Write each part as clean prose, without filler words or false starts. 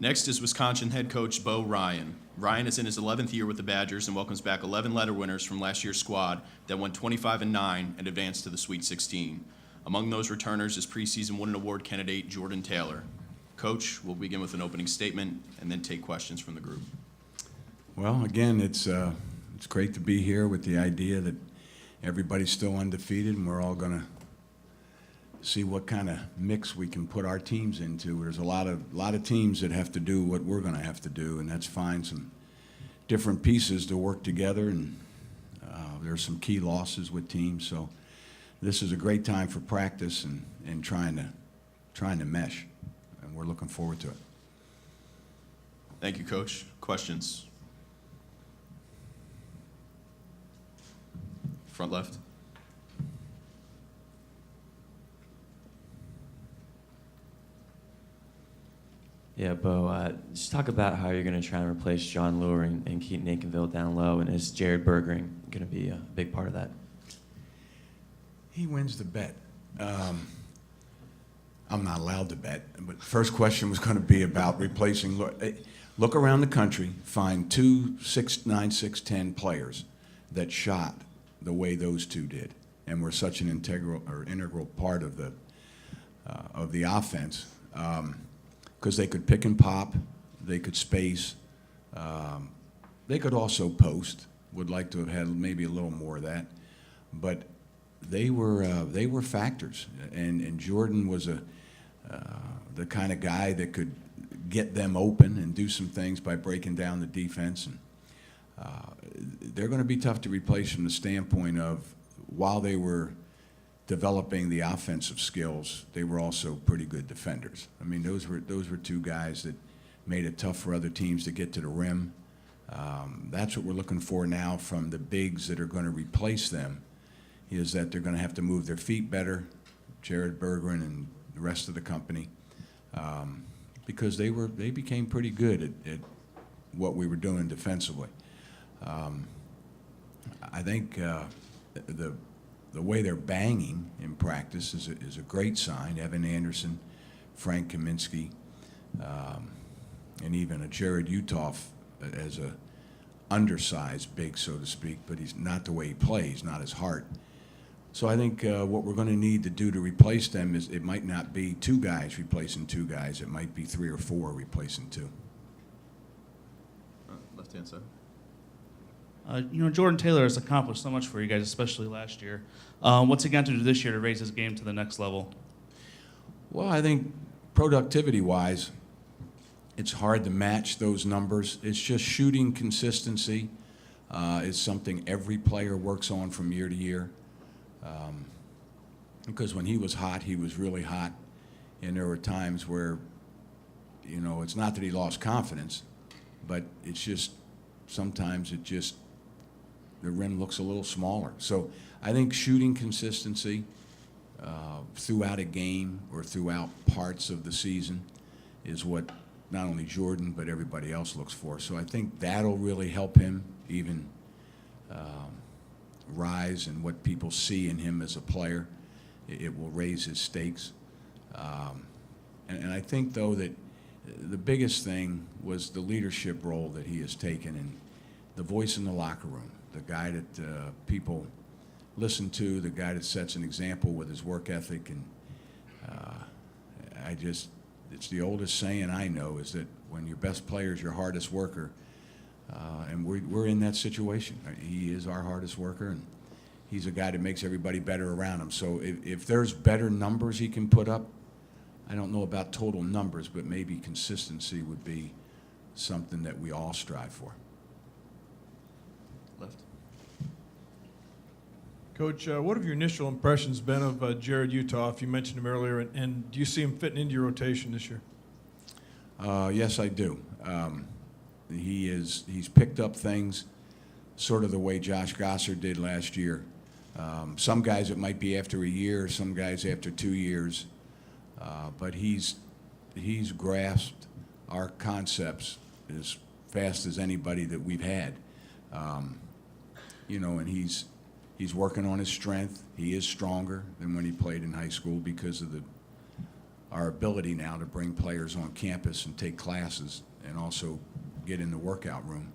Next is Wisconsin head coach Bo Ryan. Ryan is in his 11th year with the Badgers and welcomes back 11 letter winners from last year's squad that went 25-9 and advanced to the Sweet 16. Among those returners is preseason Wooden Award candidate Jordan Taylor. Coach, we'll begin with an opening statement and then take questions from the group. Well, again, it's great to be here with the idea that everybody's still undefeated and we're all going to see what kind of mix we can put our teams into. There's a lot of teams that have to do what we're going to have to do, and that's find some different pieces to work together. And there's some key losses with teams, so this is a great time for practice and trying to mesh, and we're looking forward to it. Thank you, Coach. Questions? Front left. Yeah, Bo, just talk about how you're going to try and replace John Lure and keep Nonconville down low, and is Jarrod Bergering going to be a big part of that? He wins the bet. I'm not allowed to bet, but the first question was going to be about replacing Lure. Look around the country, find 2 6'9", 6'10" players that shot the way those two did, and were such an integral part of the offense. Because they could pick and pop, they could space, they could also post. Would like to have had maybe a little more of that, but they were factors. And Jordan was the kind of guy that could get them open and do some things by breaking down the defense. And they're going to be tough to replace from the standpoint of while they were developing the offensive skills, they were also pretty good defenders. I mean, those were two guys that made it tough for other teams to get to the rim. That's what we're looking for now from the bigs that are going to replace them, is that they're going to have to move their feet better, Jarrod Bergeren and the rest of the company, because they became pretty good at what we were doing defensively. I think the way they're banging in practice is a great sign. Evan Anderson, Frank Kaminsky, and even a Jarrod Uthoff as a undersized big, so to speak, but he's not the way he plays, not his heart. So I think what we're going to need to do to replace them is it might not be 2 guys replacing 2 guys. It might be 3 or 4 replacing 2. Left-hand side. Jordan Taylor has accomplished so much for you guys, especially last year. What's he got to do this year to raise his game to the next level? Well, I think productivity-wise, it's hard to match those numbers. It's just shooting consistency is something every player works on from year to year. Because when he was hot, he was really hot. And there were times where, it's not that he lost confidence, but it's just sometimes the rim looks a little smaller. So I think shooting consistency throughout a game or throughout parts of the season is what not only Jordan but everybody else looks for. So I think that'll really help him even rise in what people see in him as a player. It will raise his stakes. And I think, though, that the biggest thing was the leadership role that he has taken and the voice in the locker room, the guy that people listen to, the guy that sets an example with his work ethic. And it's the oldest saying I know, is that when your best player is your hardest worker, and we're in that situation. He is our hardest worker, and he's a guy that makes everybody better around him. So if there's better numbers he can put up, I don't know about total numbers, but maybe consistency would be something that we all strive for. Left. Coach, what have your initial impressions been of Jarrod Uthoff? You mentioned him earlier, and do you see him fitting into your rotation this year? Yes, I do. He's picked up things sort of the way Josh Gosser did last year. Some guys it might be after a year, some guys after 2 years, but he's grasped our concepts as fast as anybody that we've had. And he's working on his strength. He is stronger than when he played in high school because of our ability now to bring players on campus and take classes and also get in the workout room.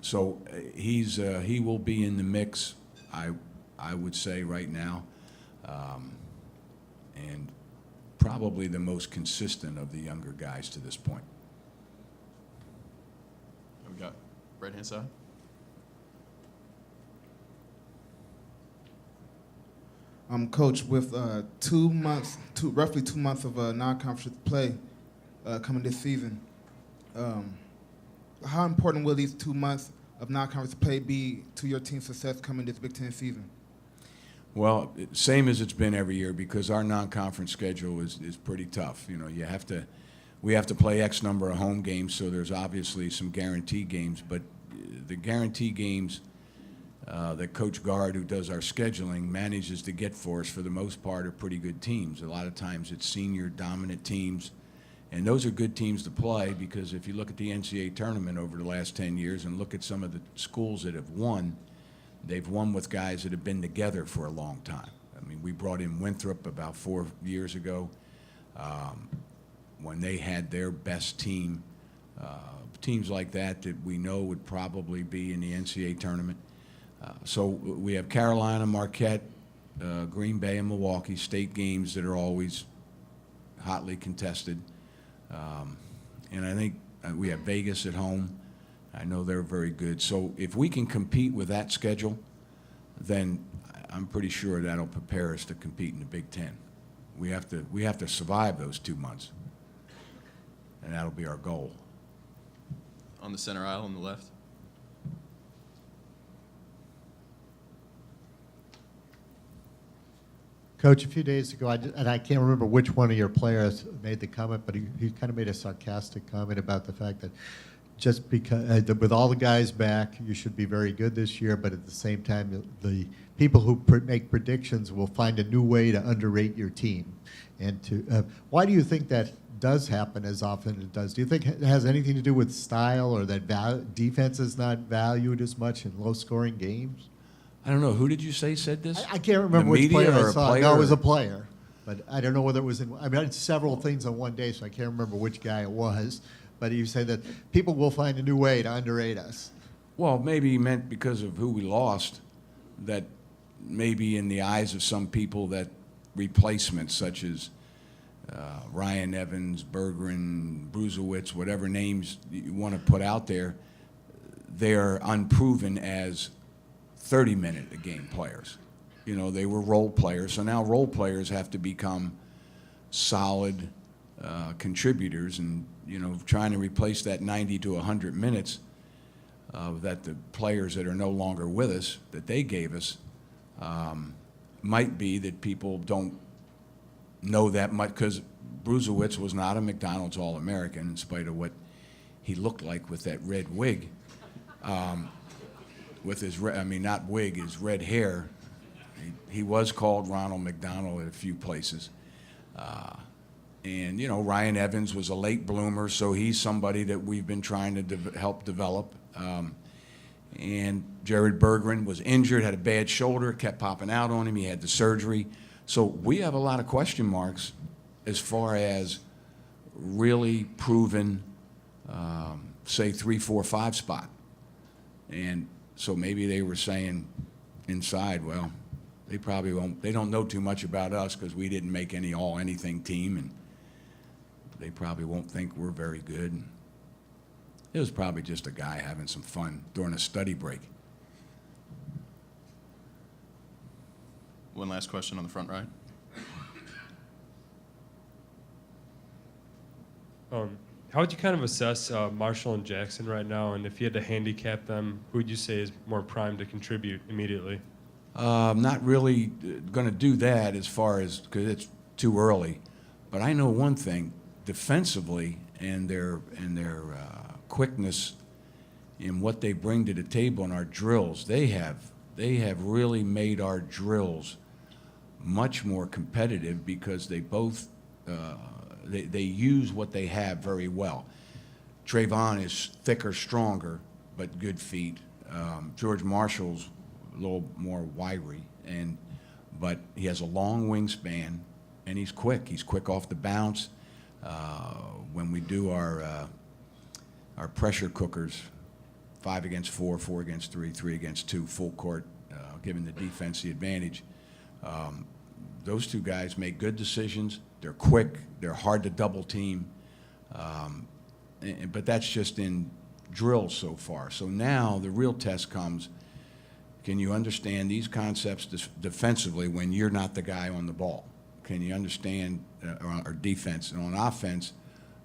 So he will be in the mix, I would say right now, and probably the most consistent of the younger guys to this point. We got right-hand side. Coach, with roughly 2 months of non-conference play coming this season, how important will these 2 months of non-conference play be to your team's success coming this Big Ten season? Well, same as it's been every year, because our non-conference schedule is pretty tough. You know, we have to play X number of home games, so there's obviously some guarantee games, but the guarantee games that Coach Guard, who does our scheduling, manages to get for us, for the most part, are pretty good teams. A lot of times it's senior dominant teams, and those are good teams to play, because if you look at the NCAA tournament over the last 10 years and look at some of the schools that have won, they've won with guys that have been together for a long time. I mean, we brought in Winthrop about 4 years ago when they had their best team. Teams like that we know would probably be in the NCAA tournament. So we have Carolina, Marquette, Green Bay, and Milwaukee, state games that are always hotly contested. And I think we have Vegas at home. I know they're very good. So if we can compete with that schedule, then I'm pretty sure that'll prepare us to compete in the Big Ten. We have to survive those 2 months, and that'll be our goal. On the center aisle on the left. Coach, a few days ago, and I can't remember which one of your players made the comment, but he kind of made a sarcastic comment about the fact that just because, with all the guys back, you should be very good this year, but at the same time, the people who make predictions will find a new way to underrate your team. And why do you think that does happen as often as it does? Do you think it has anything to do with style, or that defense is not valued as much in low-scoring games? I don't know. Who did you say said this? I can't remember The which media player or I a saw. player? No, it was a player. But I don't know whether it was in, I mean, it's several things on one day, so I can't remember which guy it was. But you said that people will find a new way to underrate us. Well, maybe he meant because of who we lost, that maybe in the eyes of some people that replacements such as Ryan Evans, Bergeron, Bruzewicz, whatever names you want to put out there, they're unproven as 30-minute-a-game players. You know, they were role players, so now role players have to become solid contributors, and, you know, trying to replace that 90 to 100 minutes that the players that are no longer with us, that they gave us, might be that people don't know that much, because Bruzewicz was not a McDonald's All-American in spite of what he looked like with that red wig. With his, not wig, his red hair. He was called Ronald McDonald at a few places. And, you know, Ryan Evans was a late bloomer, so he's somebody that we've been trying to help develop. And Jarrod Bergeron was injured, had a bad shoulder, kept popping out on him. He had the surgery. So we have a lot of question marks as far as really proven, say, 3, 4, 5 spot. And so maybe they were saying inside, well, they probably won't, they don't know too much about us because we didn't make any all-anything team, and they probably won't think we're very good. And it was probably just a guy having some fun during a study break. One last question on the front right. How would you kind of assess Marshall and Jackson right now, and if you had to handicap them, who would you say is more primed to contribute immediately? Not really going to do that as far as, because it's too early. But I know one thing, defensively and their quickness in what they bring to the table in our drills, they have really made our drills much more competitive, because they both they use what they have very well. Trayvon is thicker, stronger, but good feet. George Marshall's a little more wiry, but he has a long wingspan, and he's quick. He's quick off the bounce. When we do our pressure cookers, 5 against 4, 4 against 3, 3 against 2, full court, giving the defense the advantage. Those two guys make good decisions. They're quick. They're hard to double team. But that's just in drills so far. So now the real test comes, can you understand these concepts defensively when you're not the guy on the ball? Can you understand our defense? And on offense,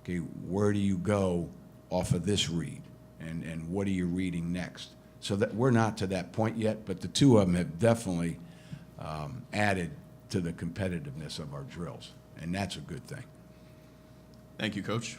okay, where do you go off of this read? And what are you reading next? So that we're not to that point yet, but the two of them have definitely added to the competitiveness of our drills, and that's a good thing. Thank you, Coach.